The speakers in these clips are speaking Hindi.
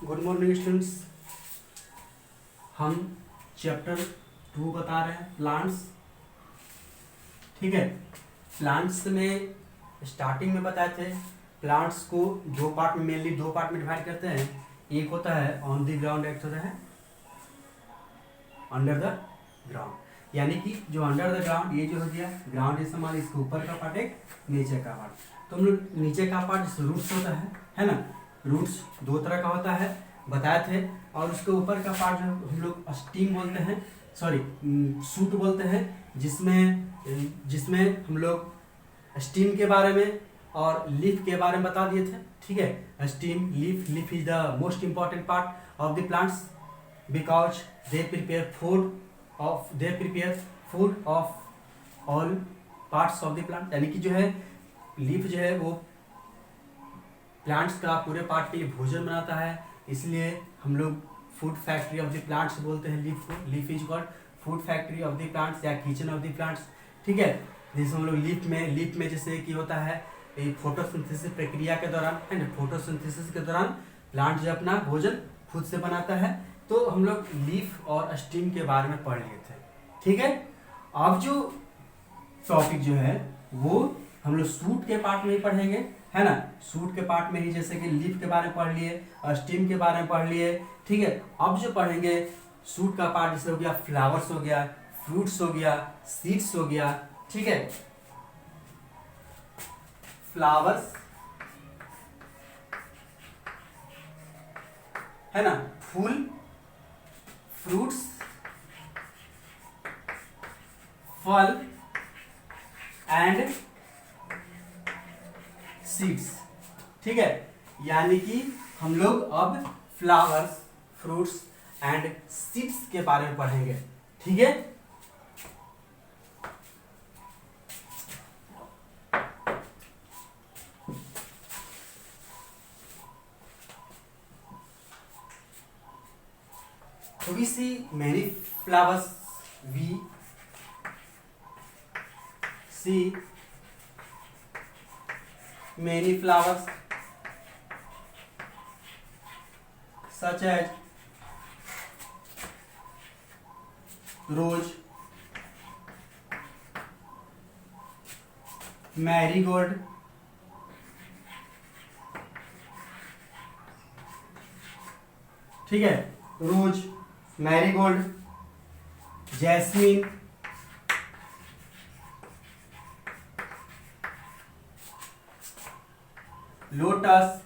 Good morning students. हम चैप्टर 2 बता रहे हैं प्लांट्स। ठीक है, प्लांट्स में स्टार्टिंग में बताए थे प्लांट्स को दो पार्ट में मेनली दो पार्ट में डिवाइड करते हैं। एक होता है ऑन द ग्राउंड, एक होता है अंडर द ग्राउंड। यानी कि जो अंडर द ग्राउंड ये जो हो गया ग्राउंड इस हमारे इसके ऊपर का पार्ट, एक नीचे का पार्ट। तो हम लोग नीचे का पार्ट जिससे रूट्स होता है ना, रूट्स दो तरह का होता है बताए थे। और उसके ऊपर का पार्ट जो हम लोग स्टीम बोलते हैं, सॉरी सूट बोलते हैं, जिसमें हम लोग स्टीम के बारे में और लीफ के बारे में बता दिए थे। ठीक है, steam, leaf is the most important part of the plants because they prepare food of all parts of the plant. यानी कि जो है लीफ जो है वो प्लांट्स का पूरे पार्ट के लिए भोजन बनाता है, इसलिए हम लोग food factory of the plants बोलते हैं लीफ को। Leaf is called food factory of the plants या किचन ऑफ द प्लांट्स। ठीक है, जैसे हम लोग लीफ में जैसे कि होता है फोटोसिंथेसिस प्रक्रिया के दौरान, है ना, फोटोसिंथेसिस के दौरान प्लांट जो अपना भोजन खुद से बनाता है। तो हम लोग लीफ और स्टीम के बारे में पढ़ लिए थे। ठीक है, अब जो टॉपिक जो है वो हम लोग सूट के पार्ट में ही पढ़ेंगे, है ना। सूट के पार्ट में ही जैसे कि लीफ के बारे में पढ़ लिए, स्टीम के बारे में पढ़ लिए। ठीक है, अब जो पढ़ेंगे सूट का पार्ट जैसे हो गया फ्लावर्स हो गया, फ्रूट्स हो गया, सीड्स हो गया। ठीक है, फ्लावर्स, है ना, फूल, फ्रूट्स, फल एंड सीड्स। ठीक है, यानी कि हम लोग अब फ्लावर्स, फ्रूट्स एंड सीड्स के बारे में पढ़ेंगे। ठीक है, तो we see many flowers, we see many flowers such as rose, marigold, ठीक है, रोज, मैरीगोल्ड, जैस्मीन, लोटस,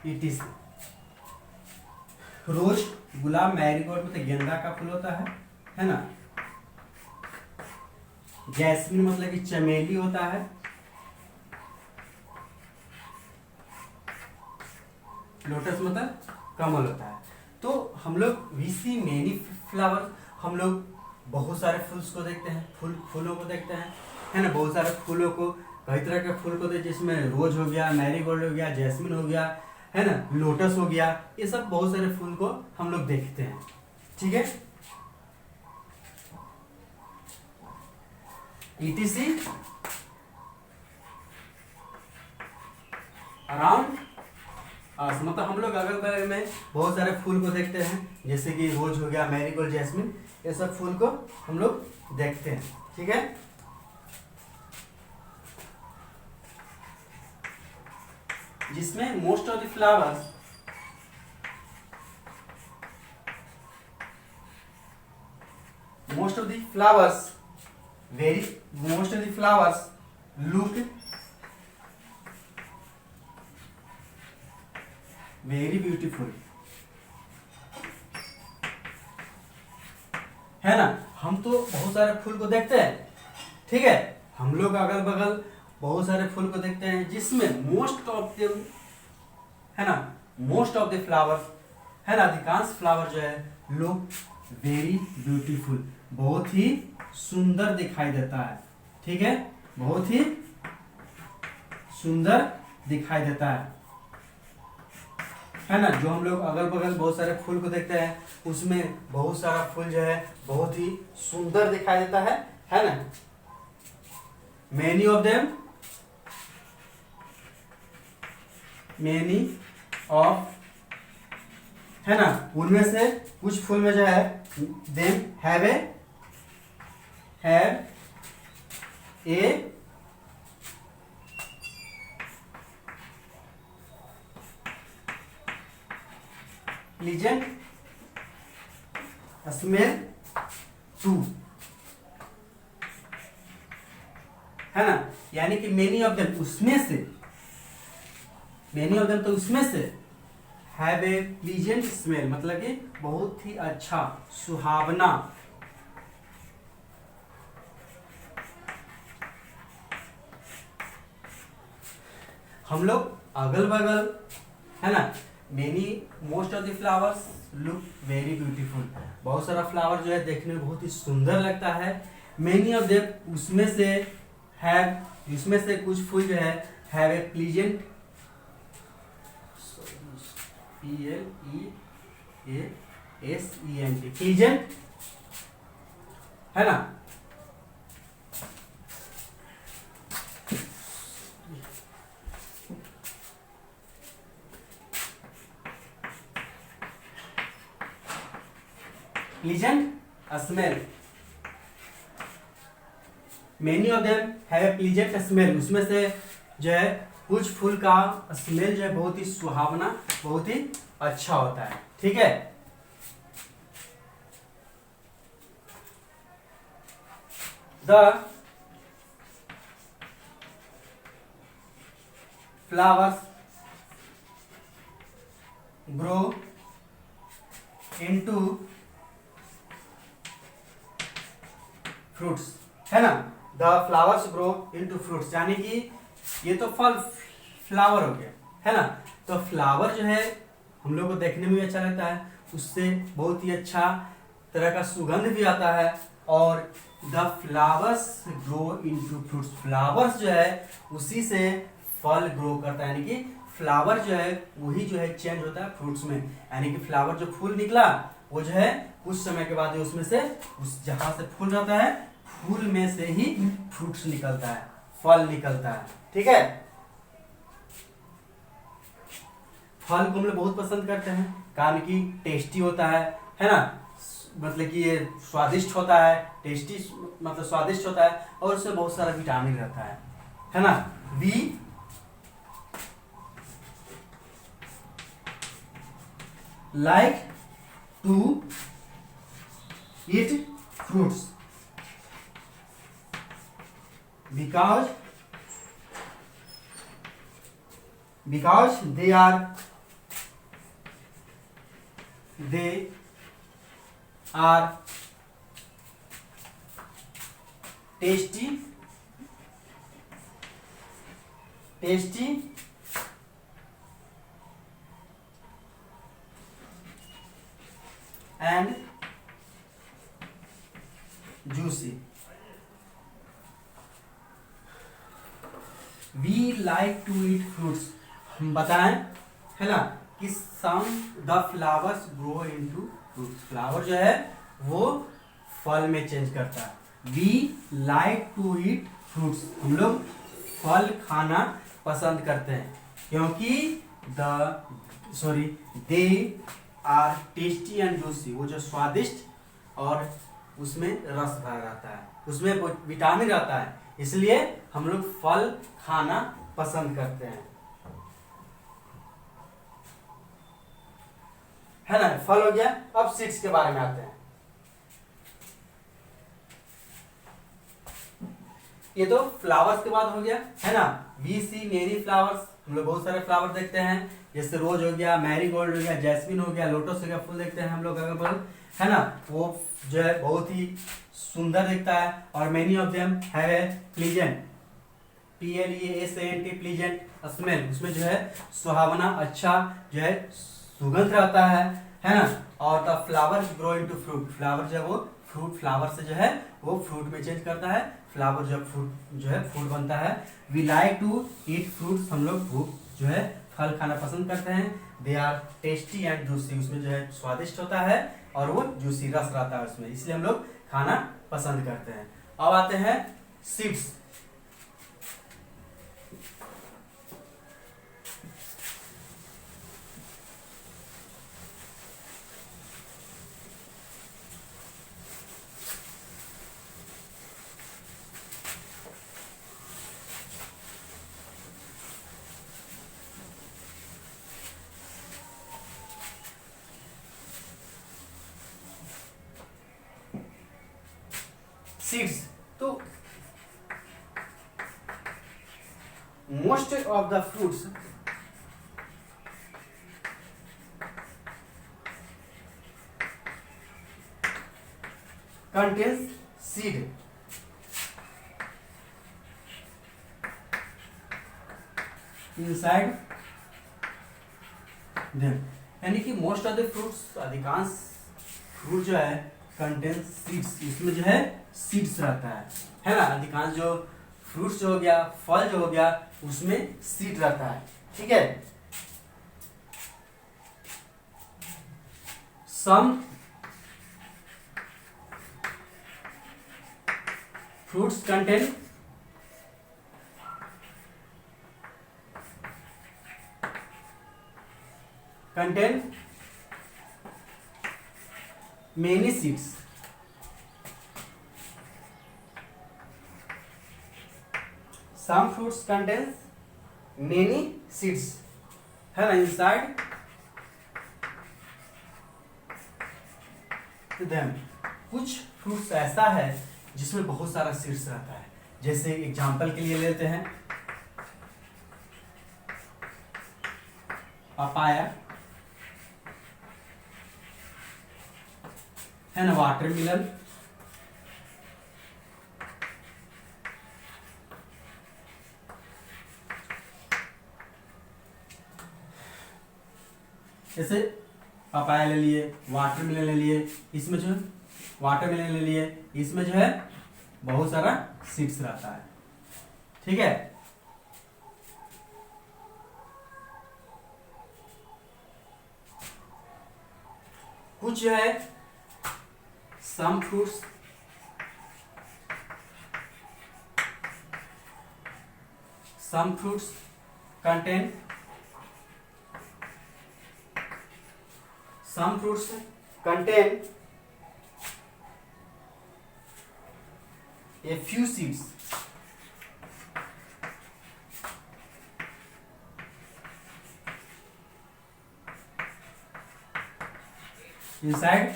इटिस। रोज, गुलाब, मैरीगोल्ड मतलब गेंदा का फूल होता है ना। जैस्मिन मतलब कि चमेली होता है। लोटस मतलब कमल होता है। तो हम लोग वी सी मेनी फ्लावर, हम लोग बहुत सारे फूल्स को देखते हैं, फूलों को देखते हैं, है ना। बहुत सारे फूलों को, कई तरह के फूल को देखते हैं, जिसमें रोज हो गया, मैरीगोल्ड हो गया, जैस्मिन हो गया, है ना, लोटस हो गया। ये सब बहुत सारे फूल को हम लोग देखते हैं। ठीक है, ETC अराउंड मतलब हम लोग अगल बगल में बहुत सारे फूल को देखते हैं, जैसे कि रोज हो गया, मैरीगोल्ड, जैस्मिन, ये सब फूल को हम लोग देखते हैं। ठीक है, जिसमें most of the flowers look very beautiful, है ना। हम तो बहुत सारे फूल को देखते हैं। ठीक है, हम लोग अगल बगल बहुत सारे फूल को देखते हैं, जिसमें मोस्ट ऑफ द फ्लावर्स, है ना, अधिकांश फ्लावर जो है लुक वेरी ब्यूटीफुल, बहुत ही सुंदर दिखाई देता है। ठीक है, बहुत ही सुंदर दिखाई देता है ना। जो हम लोग अगल बगल बहुत सारे फूल को देखते हैं, उसमें बहुत सारा फूल जो है बहुत ही सुंदर दिखाई देता है ना। Many of them many of, है ना, उनमें से कुछ फूल में जो है them have a pleasant smell too, है ना, यानी कि मेनी ऑफ देम, तो उसमें से हैव ए प्लीजेंट स्मेल, मतलब कि बहुत ही अच्छा, सुहावना, हम लोग अगल बगल, है ना, many most of the flowers look very beautiful, बहुत सारा फ्लावर जो है देखने में बहुत ही सुंदर लगता है। मेनी ऑफ देम, उसमें से कुछ फूल जो है have a pleasant, PLEASENT, pleasant, है ना, pleasant smell, many of them have a pleasant smell, उसमें से जो है कुछ फूल का स्मेल जो है बहुत ही सुहावना, बहुत ही अच्छा होता है, ठीक है। The flowers grow into fruits, है ना, the flowers grow into fruits, यानी कि ये तो फ्लावर हो गया, है ना, तो फ्लावर जो है हम लोग को देखने में भी अच्छा लगता है, उससे बहुत ही अच्छा तरह का सुगंध भी आता है, और the flowers grow into fruits, flowers जो है उसी से फल ग्रो करता है, यानी कि फ्लावर जो है वही जो है चेंज होता है फ्रूट्स में, यानी कि फ्लावर जो फूल निकला वो जो है कुछ समय के बाद उसमें से, उस जहां से फूल रहता है, फूल में से ही फ्रूट्स निकलता है, फल निकलता है, ठीक है। फल को हम लोग बहुत पसंद करते हैं, कारण कि टेस्टी होता है ना, मतलब कि ये स्वादिष्ट होता है, टेस्टी मतलब स्वादिष्ट होता है, और उसमें बहुत सारा विटामिन रहता है ना। We like to eat fruits because they are tasty and juicy. We like to eat fruits. हम बताएं, है ना, कि some the flowers grow into fruits. Flower जो है वो फल में चेंज करता है। We like to eat fruits. हम लोग फल खाना पसंद करते हैं, क्योंकि they are tasty and juicy. वो जो स्वादिष्ट और उसमें रस भरा रहता है, उसमें विटामिन रहता है, इसलिए हम लोग फल खाना पसंद करते हैं, है ना। फल हो गया, अब सीड्स के बारे में आते हैं। ये तो फ्लावर्स के बाद हो गया, है ना। वी सी मेरी फ्लावर्स, हम लोग बहुत सारे फ्लावर देखते हैं, जैसे रोज हो गया, मैरीगोल्ड हो गया, जैस्मिन हो गया, लोटस हो गया, फूल देखते हैं हम लोग अगल बगल, है ना। वो जो है बहुत ही सुंदर दिखता है, और many of them have a pleasant, PLEASENT pleasant smell, उसमें जो है सुहावना अच्छा जो है सुगंध रहता है ना। और the flower grow into fruit, flower जो है वो फ्लावर से जो है वो फ्रूट में चेंज करता है, फ्लावर जो है फ्रूट बनता है। We like to eat fruits, हम लोग फ्रूट जो है फल खाना पसंद करते हैं। They are tasty and juicy, उसमें जो है स्वादिष्ट होता है और वो जूसी रस रहता है उसमें, इसलिए हम लोग खाना पसंद करते हैं। अब आते हैं सीड्स। सीड्स। तो most of the fruits contains seed. Inside them, यानी कि मोस्ट ऑफ द फ्रूट्स, अधिकांश फ्रूट जो है कंटेन सीड्स, इसमें जो है सीड्स रहता है ना। अधिकांश जो फ्रूट्स जो हो गया, फल जो हो गया, उसमें सीड रहता है, ठीक है। Some fruits contain many seeds। Some fruits contains many seeds, है ना, inside them। कुछ फ्रूट्स ऐसा है जिसमें बहुत सारा सीड्स रहता है। जैसे एग्जांपल के लिए लेते हैं पपाया, है ना, वाटरमेलन, जैसे पपाया ले लिए, वाटरमेलन ले लिए, इसमें जो है वाटरमेलन ले लिए, इसमें जो है बहुत सारा सीड्स रहता है, ठीक है। कुछ जो है some fruits contain a few seeds। inside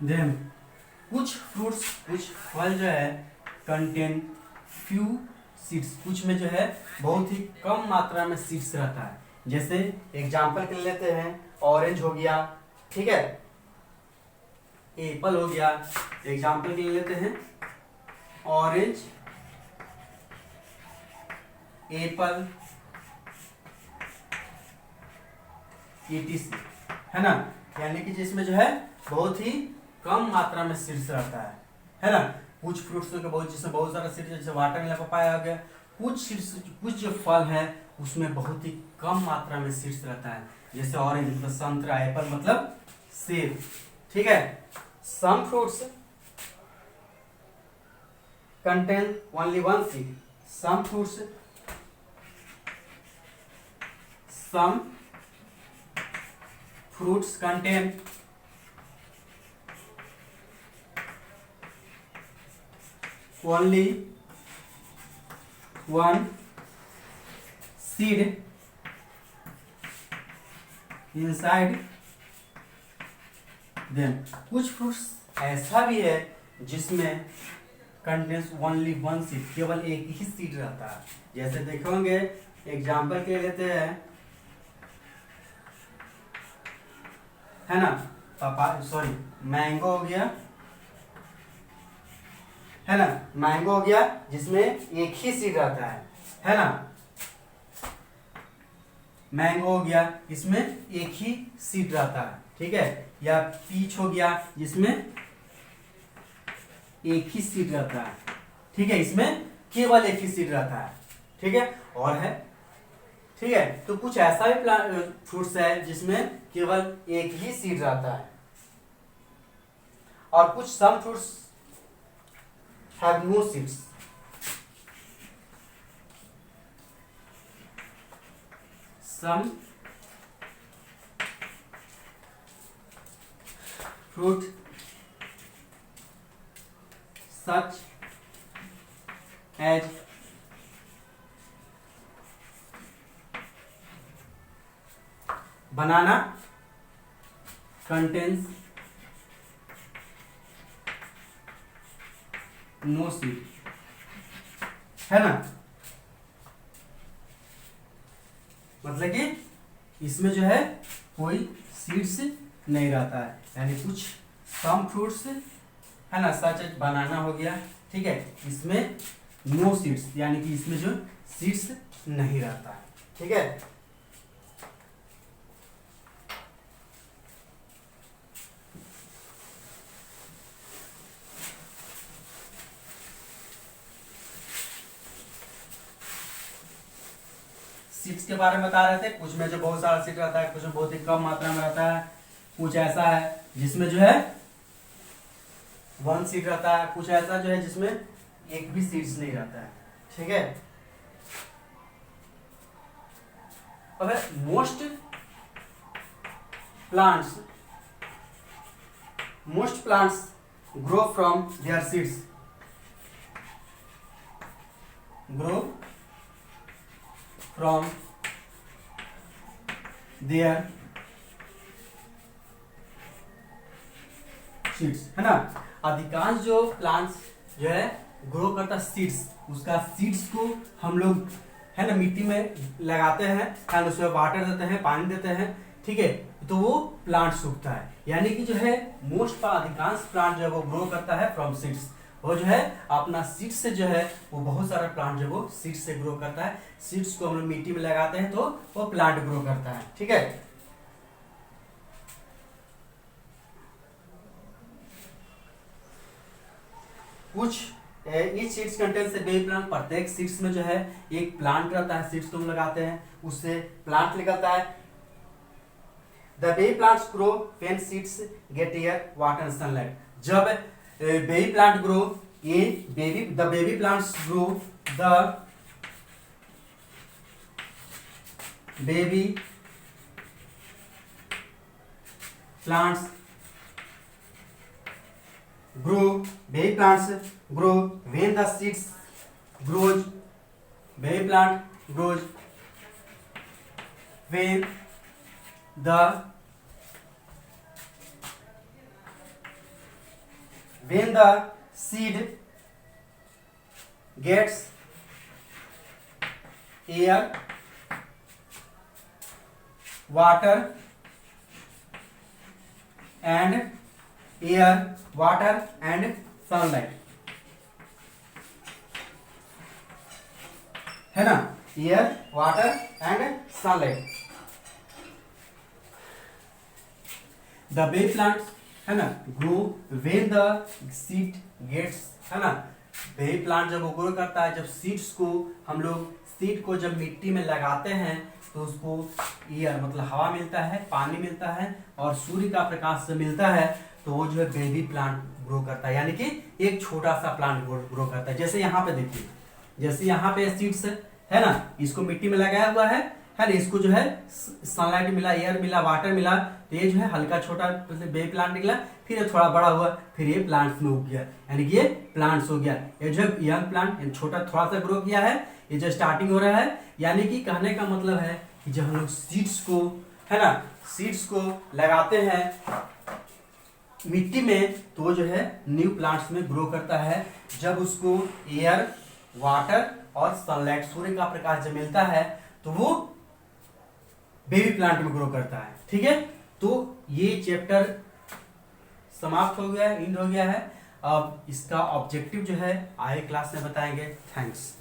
them। कुछ फ्रूट्स, कुछ फल जो है कंटेन फ्यू सीड्स, कुछ में जो है बहुत ही कम मात्रा में सीड्स रहता है। जैसे एग्जांपल के लिए लेते हैं, ऑरेंज हो गया, ठीक है, एप्पल हो गया। एग्जांपल के लिए लेते हैं ऑरेंज, एप्पल, ETC, है ना। यानी कि जिसमें जो है बहुत ही कम मात्रा में सीड्स रहता है ना। कुछ फ्रूट्स के बहुत, जिसमें बहुत सारा सीड्स, जैसे वाटरमेलन, पपाया हो गया। कुछ सीड्स, कुछ जो फल है उसमें बहुत ही कम मात्रा में सीड्स रहता है। जैसे ऑरेंज मतलब संतरा, एप्पल मतलब सेब, ठीक है। Some fruits contain only one seed. Some fruits, some fruits contain only one seed inside them। कुछ फ्रूट्स ऐसा भी है जिसमें कंटेन्स ओनली वन सीड, केवल एक ही सीड रहता है। जैसे देखोगे, एग्जांपल के लेते हैं, है ना, मैंगो हो गया, है ना, मैंगो हो गया जिसमें एक ही सीड रहता है ना। मैंगो हो गया, इसमें एक ही सीड रहता है, ठीक है। या पीच हो गया जिसमें एक ही सीड रहता है, ठीक है, इसमें केवल एक ही सीड रहता है, ठीक है। और है, ठीक है। तो कुछ ऐसा भी फ्रूट्स है जिसमें केवल एक ही सीड रहता है। और कुछ some fruits have no seeds. Some fruit such as banana contains no seed, है ना। मतलब कि इसमें जो है कोई सीड्स नहीं रहता है, यानी कुछ सम फ्रूट्स, है ना, सच बनाना हो गया, ठीक है, इसमें नो सीड्स, यानी कि इसमें जो सीड्स नहीं रहता है, ठीक है। सीड्स के बारे में बता रहे थे, कुछ में जो बहुत सारा सीड रहता है, कुछ में बहुत ही कम मात्रा में रहता है, कुछ ऐसा है जिसमें जो है 1 सीड रहता है, कुछ ऐसा जो है जिसमें एक भी सीड्स नहीं रहता है, ठीक है। अब most plants grow from their seeds, grow from their seeds, है ना। अधिकांश जो प्लांट्स जो है ग्रो करता सीड्स, उसका सीड्स को हम लोग, है ना, मिट्टी में लगाते हैं, एंड उसमें वाटर देते हैं, पानी देते हैं, ठीक है, तो वो प्लांट सूखता है। यानी कि जो है मोस्ट अधिकांश प्लांट जो है वो ग्रो करता है फ्रॉम सीड्स, वो जो है अपना सीड्स से जो है वो बहुत सारा प्लांट जो वो सीड्स से ग्रो करता है। सीड्स को हम लोग मिट्टी में लगाते हैं तो वो प्लांट ग्रो करता है, ठीक है। कुछ इस सीड्स कंटेन से बेबी प्लांट, प्रत्येक सीड्स में जो है एक प्लांट रहता है, सीड्स को हम लगाते हैं, उससे प्लांट निकलता है। The baby plants grow when seeds get air, water and sunlight. जब baby plant grow, the baby plants grow, the baby plants baby plants grow when the seeds grows, baby plant grows when the seed gets air, water and sunlight, है ना, air, water and sunlight. The baby plants, है ना, grow when the seed gets, है ना, बेबी प्लांट जब वो ग्रो करता है, जब सीड्स को हम लोग, सीड को जब मिट्टी में लगाते हैं तो उसको एयर मतलब हवा मिलता है, पानी मिलता है और सूर्य का प्रकाश से मिलता है, तो वो जो है बेबी प्लांट ग्रो करता है, यानी कि एक छोटा सा प्लांट ग्रो करता है। जैसे यहाँ पे देखिए, जैसे यहाँ पे सीड्स है ना, इसको मिट्टी में लगाया हुआ है ना, इसको जो है सनलाइट मिला, एयर मिला, वाटर मिला, तो ये जो है हल्का छोटा बेबी प्लांट निकला, फिर ये थोड़ा बड़ा हुआ, फिर ये प्लांट्स में उग गया, यानी कि ये प्लांट्स हो गया। ये जो है यंग प्लांट छोटा थोड़ा सा ग्रो किया है, ये जो स्टार्टिंग हो रहा है, यानी कि कहने का मतलब है कि जब हम लोग सीड्स को, है ना, सीड्स को लगाते हैं मिट्टी में, तो वो जो है न्यू प्लांट्स में ग्रो करता है। जब उसको एयर, वाटर और सनलाइट, सूर्य का प्रकाश जब मिलता है, तो वो बेबी प्लांट में ग्रो करता है, ठीक है। तो ये चैप्टर समाप्त हो गया है, एंड हो गया है। अब इसका ऑब्जेक्टिव जो है आगे क्लास में बताएंगे। थैंक्स।